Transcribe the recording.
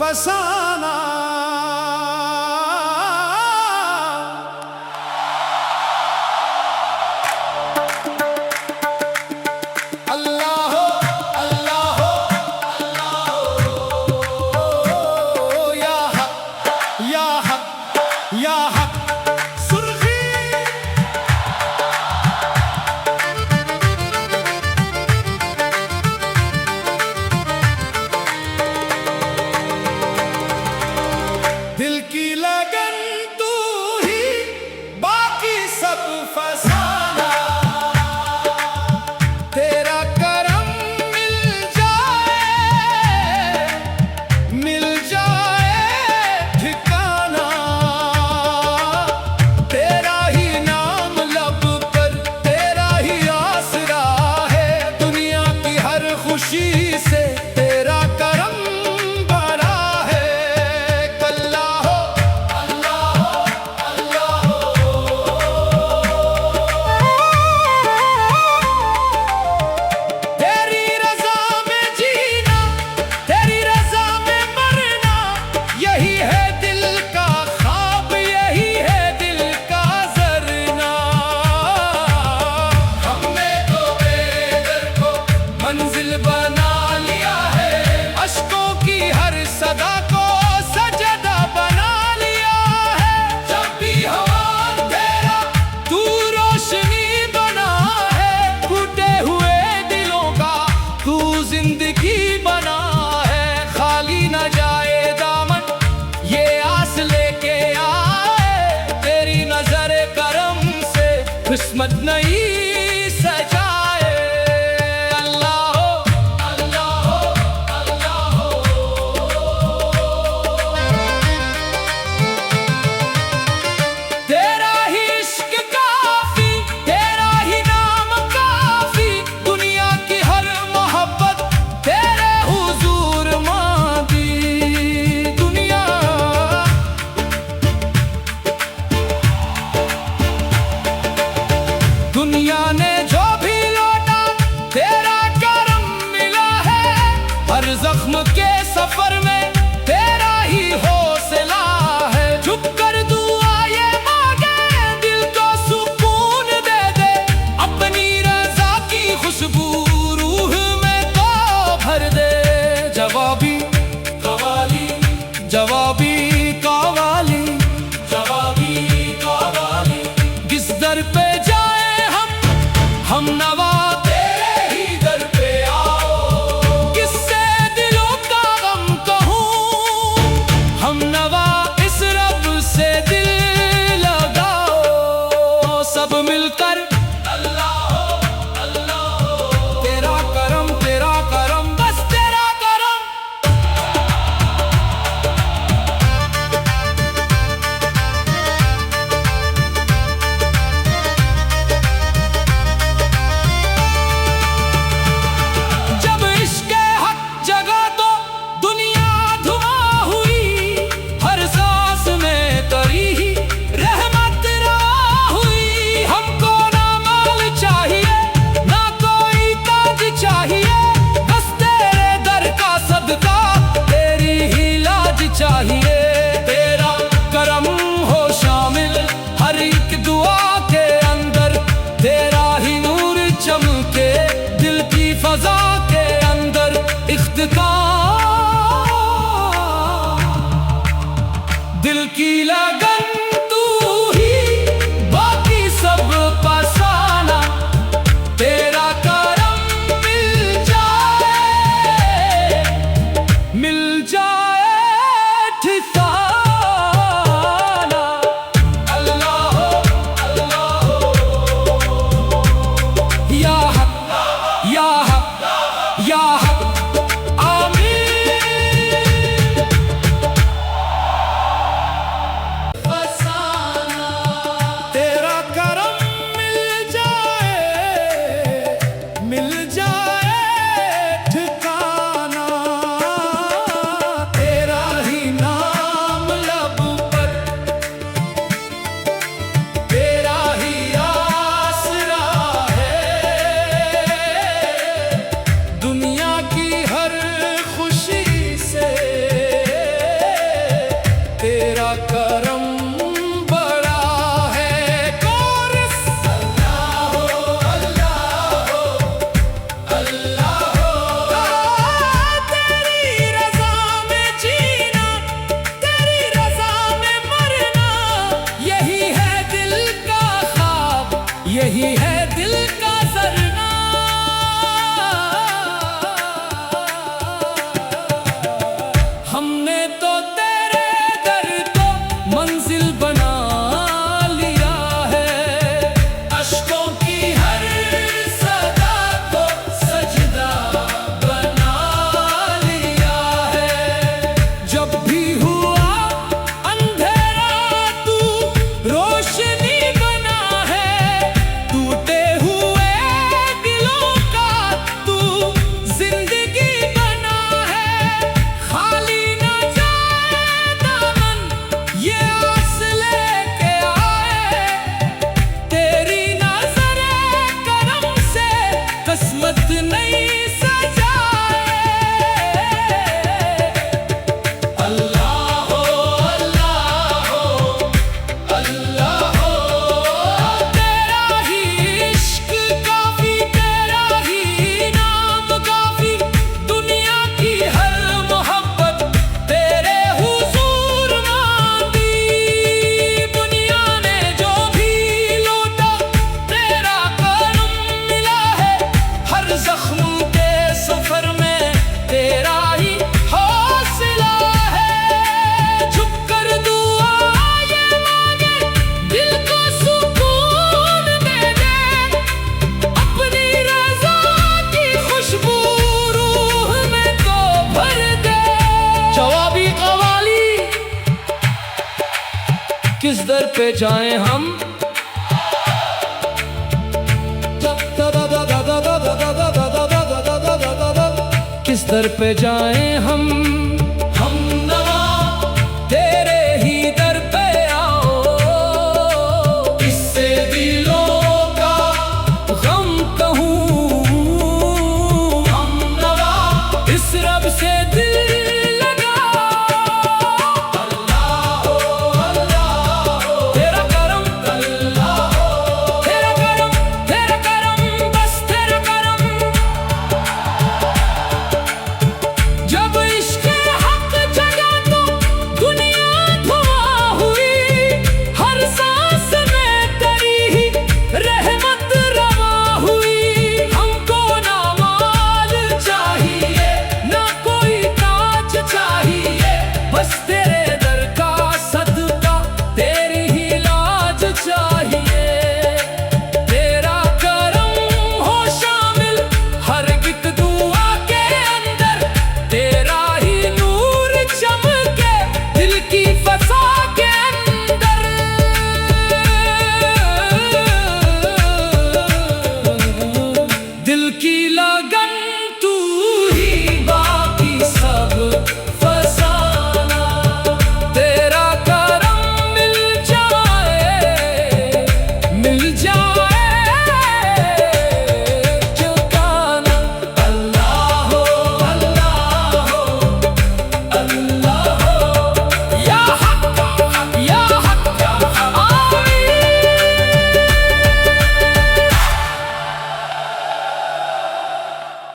फसाना। अल्लाह अल्लाह अल्लाह या हक या हक या हक। सुर्खी दिल की लगन तू ही, बाकी सब फसाना। तेरा करम मिल जाए ठिकाना। तेरा ही नाम लब पर, तेरा ही आसरा है। दुनिया की हर खुशी से तेरा करम भरा है। अल्लाह अल्लाह अल्लाह। तेरी रज़ा में जीना, तेरी रज़ा में मरना, यही है दिल का ख्वाब, यही है दिल का ज़रना। हमने तो बेदर को मंजिल बना लिया है, अश्कों की हर सदा को सजदा बना लिया है। जब भी हवा तेरा तू रोशनी बना है, टूटे हुए दिलों का तू जिंदगी बना है। खाली न जाए दामन ये आस लेके आए, तेरी नजर करम से किस्मत नहीं सजाए। अल्लाह अल्लाह अल्लाह। तेरा ही इश्क काफी, तेरा ही नाम काफी। दुनिया की हर मोहब्बत तेरे हुजूर मांगी। दुनिया दुनिया पे जाएं हम, किस दर पे जाएं हम नवा तेरे ही दर पे आओ, इससे दिलों का गम कहूँ हम नवा, इस रब से दिल लगा। अल्लाह हो अल्लाह हो तेरा करम, अल्लाह हो तेरा करम बस तेरा करम। जब इश्क़ हक़ जगा तो दुनिया धुआं हुई, हर सांस में तेरी ही रहमत रवा हुई। हमको ना माल चाहिए ना कोई ताज चाहिए, बस तेरे दर का सदका तेरी ही लाज चाहिए। तेरा करम हो शामिल हर एक दुआ के अंदर, तेरा ही नूर चमके दिल की फसा के अंदर। दिल की